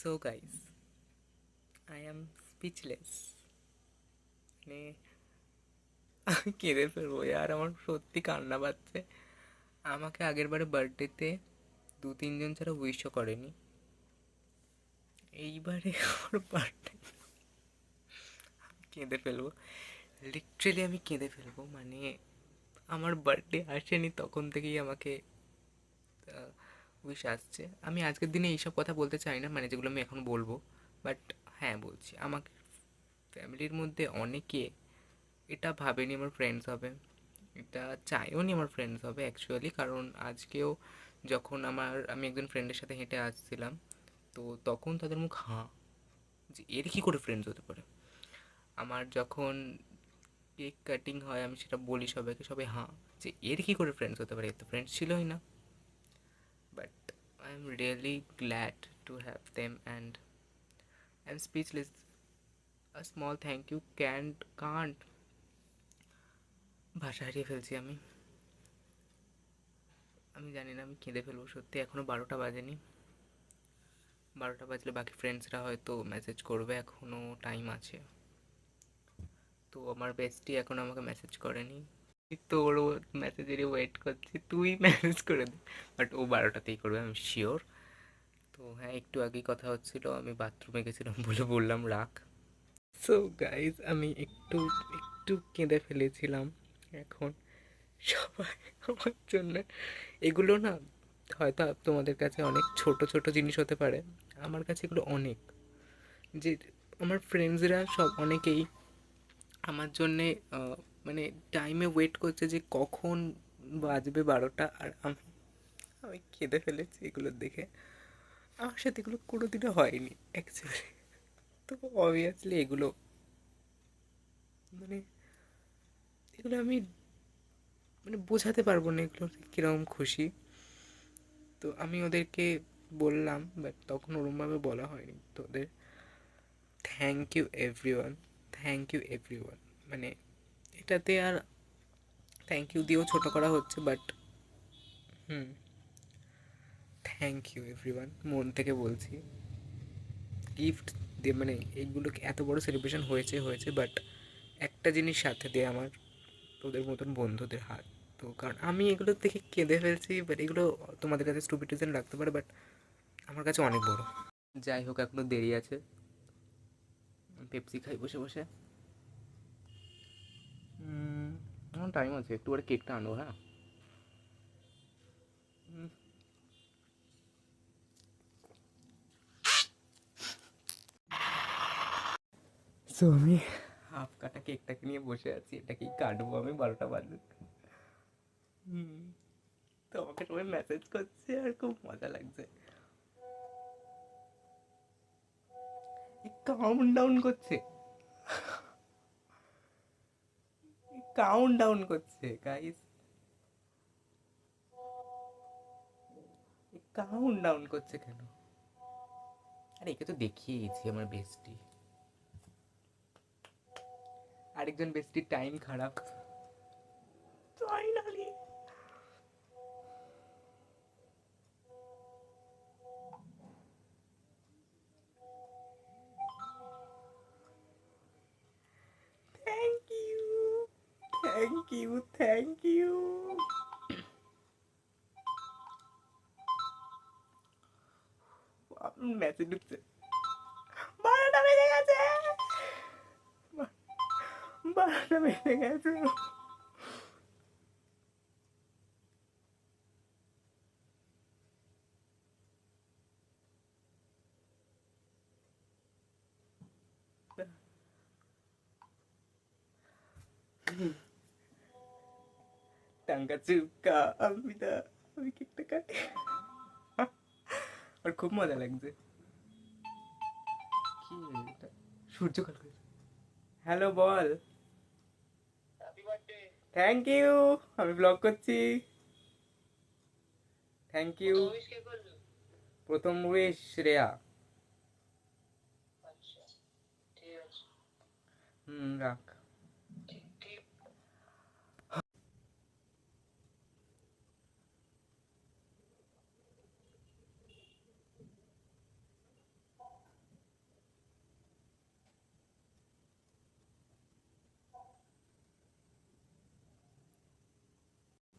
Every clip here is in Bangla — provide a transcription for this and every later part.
So guys, I am speechless. মানে আমি কেঁদে ফেলবো, আর আমার সত্যি কান্না পাচ্ছে। আমাকে আগের বারে বার্থডেতে 2-3 জন ছাড়া উইশও করেনি। এইবারে আমার বার্থডে কেঁদে ফেলবো, লিটারেলি আমি কেঁদে ফেলবো। মানে আমার বার্থডে আসেনি, তখন থেকেই আমাকে উইশ আসছে। আমি আজকের দিনে এইসব কথা বলতে চাই না, মানে যেগুলো আমি এখন বলবো, বাট হ্যাঁ বলছি। আমাকে ফ্যামিলির মধ্যে অনেকে এটা ভাবেনি আমার ফ্রেন্ডস হবে, এটা চাইও নি আমার ফ্রেন্ডস হবে অ্যাকচুয়ালি। কারণ আজকেও যখন আমি একজন ফ্রেন্ডের সাথে হেঁটে আসছিলাম, তো তখন তাদের মুখ হাঁ, যে এর কী করে ফ্রেন্ডস হতে পারে। আমার যখন কেক কাটিং হয়, আমি সেটা বলি সবাইকে, সবাই হাঁ, যে এর কী করে ফ্রেন্ডস হতে পারে, এর তো ফ্রেন্ডস ছিলই না। But I am really glad to have them and I am speechless. A small thank you can't, ভাষা হারিয়ে ফেলছি আমি। আমি জানি না, আমি কেঁদে ফেলবো সত্যি। এখনও 12টা বাজেনি। 12টা বাজলে বাকি ফ্রেন্ডসরা হয়তো মেসেজ করবে, এখনও টাইম আছে। তো আমার বেস্টি এখন আমাকে মেসেজ করেনি। তোর মেসেজেরই ওয়েট করছি, তুই মেসেজ করে দে। বাট ও 12টাতেই করবে, আমি শিওর। তো হ্যাঁ, একটু আগেই কথা হচ্ছিল, আমি বাথরুমে গেছিলাম বলে বললাম রাখ। সো গাইজ, আমি একটু একটু কেঁদে ফেলেছিলাম। এখন সবাই আমার জন্য, এগুলো না হয়তো তোমাদের কাছে অনেক ছোট ছোট জিনিস হতে পারে, আমার কাছে এগুলো অনেক। যে আমার ফ্রেন্ডসরা সব অনেকেই আমার জন্যে মানে টাইমে ওয়েট করছে যে কখন বাজবে 12টা, আর আমি আমি কেঁদে ফেলেছি এগুলো দেখে। আমার সাথে এগুলো কোনোদিনও হয়নি অ্যাকচুয়ালি। তো অবভিয়াসলি এগুলো, মানে এগুলো আমি মানে বোঝাতে পারবো না এগুলো কীরকম খুশি। তো আমি ওদেরকে বললাম, বাট তখন ওরমভাবে বলা হয়নি তো ওদের। Thank you everyone, thank you everyone. মানে এটাতে আর থ্যাংক ইউ দিয়েও ছোটো করা হচ্ছে, but hmm, thank you everyone, মন থেকে বলছি। গিফট দিয়ে মানে এইগুলো এত বড় সেলিব্রেশন হয়েছে হয়েছে, বাট একটা জিনিস সাথে দিয়ে আমার তোদের মতন বন্ধুদের হাত। তো কারণ আমি এগুলো দেখে কেঁদে ফেলছি, বাট এগুলো তোমাদের কাছে স্টুপিটিজেন লাগতে পারে, বাট আমার কাছে অনেক বড়। যাই হোক, এখনও দেরি আছে, পেপসি খাই বসে বসে। আমার টাইম আছে, একটু পরে কেকটা আনবো। হ্যাঁ, সো আমি হাফ কাটা কেকটাকে নিয়ে বসে আছি, এটাকেই কাটবো আমি 12টা বাজে। হুম, তো আমাকে সবাই মেসেজ করছে আর খুব মজা লাগছে। কাউন্ট ডাউন করছে, কাউন্ট ডাউন করছে গাইস, কাউন্ট ডাউন করছে কেন? আরে একে তো দেখিয়েছি আমার বেস্টি, আরেকজন বেস্টির টাইম খারাপ। Finally thank you, thank you, thank you. Message ঢুকছে, 12টা বেজে গেছে, 12টা বেজে গেছে। টাঙ্কা চুপকা আমিদা, আমি কেকটা কাটি। আর খুব মজা লাগছে। কি এটা? সূর্য কাল করে, হ্যালো বল। থ্যাংক ইউ, আমি ব্লগ করছি। Thank you. প্রথম উইশ শ্রেয়া। হুম, রাখ।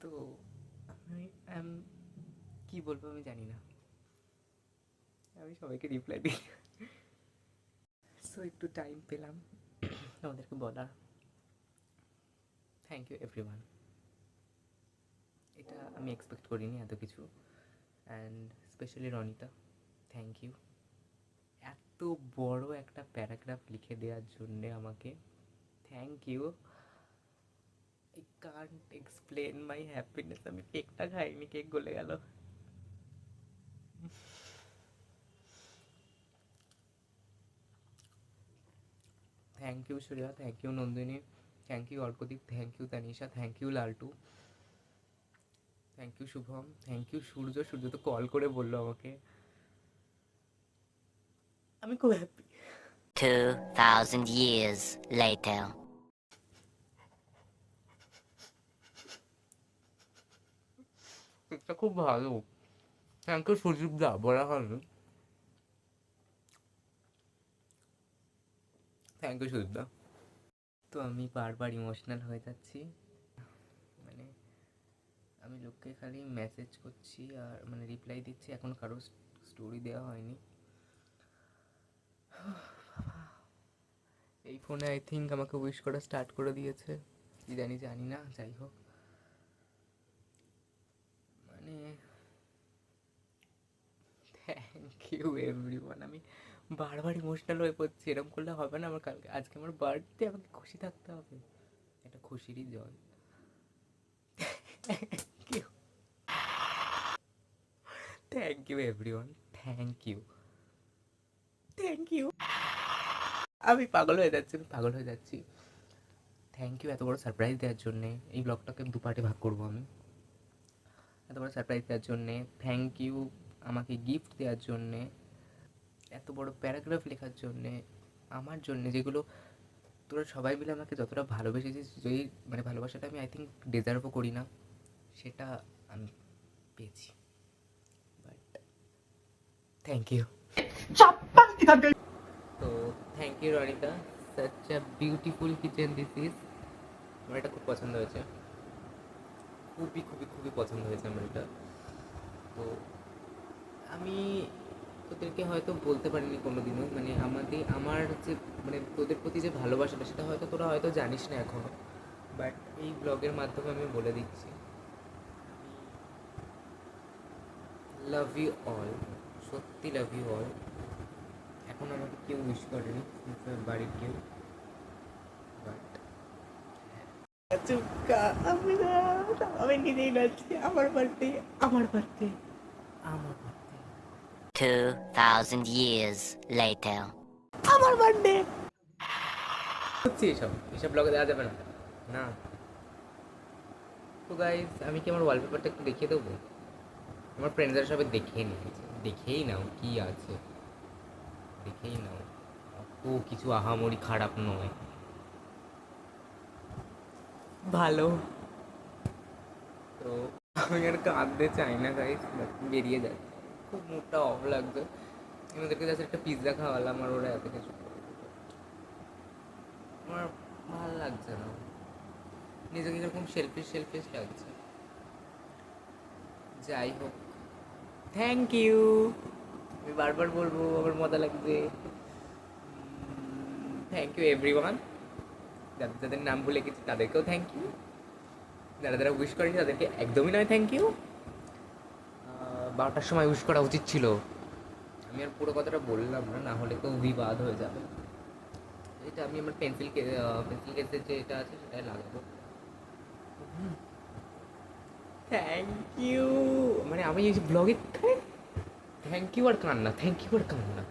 তো আমি কি বলবো আমি জানি না, আমি সবাইকে রিপ্লাই দিই। সো একটু টাইম পেলাম আমাদেরকে বলার। Thank you everyone. এটা আমি এক্সপেক্ট করিনি এত কিছু। And specially Ronita, thank you এত বড় একটা প্যারাগ্রাফ লিখে দেওয়ার জন্যে আমাকে। Thank you. I can't explain my happiness. আমি কেকটা খাইনি, কেক গলে গেল। Thank you Surya, thank you Nandini, thank you Arkadip, thank you Tanisha, thank you Laltu, thank you Shubham, thank you Surya. Surya তো কল করে বললো আমাকে। আমি খুব হ্যাপি। 2,000 years later. এটা খুব ভালো। থ্যাংক ইউ সুদীপ দা, বলা হলো। থ্যাংক ইউ সুদীপ দা। তো আমি বারবার ইমোশনাল হয়ে যাচ্ছি। মানে আমি লোককে খালি মেসেজ করছি আর মানে রিপ্লাই দিচ্ছি, এখন কারো স্টোরি দেওয়া হয়নি। এই ফোনে আই থিঙ্ক আমাকে উইশ করা স্টার্ট করে দিয়েছে, কি জানি না। যাই হোক, মানে থ্যাংক ইউ এভরিওয়ান। আমি বারবার ইমোশনাল হয়ে পড়ছি, এরকম করলে হবে না। আমার কালকে আজকে আমার বার্থডে, আমাকে খুশি থাকতে হবে, এটা খুশিরই জল। Thank you, thank you everyone, thank you, thank you. আমি পাগল হয়ে যাচ্ছি। থ্যাংক ইউ এত বড় সারপ্রাইজ দেওয়ার জন্যে। এই ব্লগটাকে দু পার্টে ভাগ করবো আমি। এত বড় সারপ্রাইজ দেওয়ার জন্যে থ্যাংক ইউ, আমাকে গিফট দেওয়ার জন্যে, এত বড় প্যারাগ্রাফ লেখার জন্যে, আমার জন্যে, যেগুলো তোরা সবাই মিলে আমাকে যতটা ভালোবেসেছিস, যেই মানে ভালোবাসাটা আমি আই থিঙ্ক ডিজার্ভও করি না, সেটা আমি পেয়েছি। But thank you. তো thank you Ronita, such a beautiful kitchen this is. আমার এটা খুব পছন্দ হয়েছে, খুবই খুবই খুবই পছন্দ হয়েছে আমার এটা। তো আমি তোদেরকে হয়তো বলতে পারিনি কোনো দিনও, মানে আমার যে মানে তোদের প্রতি যে ভালোবাসাটা, সেটা হয়তো তোরা হয়তো জানিস না এখনও, বাট এই ব্লগের মাধ্যমে আমি বলে দিচ্ছি, লাভ ইউ অল, সত্যি লাভ ইউ অল। এখন আমাকে কেউ উইশ করেনি, বাড়ির কেউ, বাট চুপকা আমি নিজেই নাচছি। আমার বার্থডে, আমার বার্থডে, আমার বার্থডে, 2,000 years later. আমার বার্থডে হচ্ছে। এসব ব্লগে দেওয়া যাবে না না। তো গাইজ, আমি কি আমার ওয়ালপেপারটা একটু দেখিয়ে দেবো? আমার ফ্রেন্ডসরা সবাই দেখেই নিয়েছে, দেখেই নাও কি আছে, দেখেই নাও, অত কিছু আহামরি খারাপ নয়, ভালো। তো আমি আর কাঁদতে চাই না গাইজ, বেরিয়ে যাচ্ছে, খুব মুডটা অফ লাগছে। আমি ওদেরকে জাস্ট একটা পিৎজা খাওয়ালাম আর ওরা এত কিছু করে দিল। আমার ভালো লাগছে না, নিজেকে এরকম সেলফিশ লাগছে। যাই হোক, থ্যাংক ইউ। আমি বারবার বলবো, আমার মজা লাগছে। Thank you everyone. যাদের যাদের নাম ভুলে গেছি তাদেরকেও থ্যাংক ইউ, যারা যারা উইশ করেনি তাদেরকে একদমই নয় থ্যাংক ইউ। 12টার সময় উইশ করা উচিত ছিল। আমি আর পুরো কথাটা বললাম না, না হলে তো বিবাদ হয়ে যাবে। এটা আমি আমার পেন্সিল কেসের যে এটা আছে সেটাই লাগাবো। থ্যাংক ইউ, মানে আমি এই ব্লগে থ্যাংক ইউ আর কান্না, থ্যাংক ইউ আর কান্না।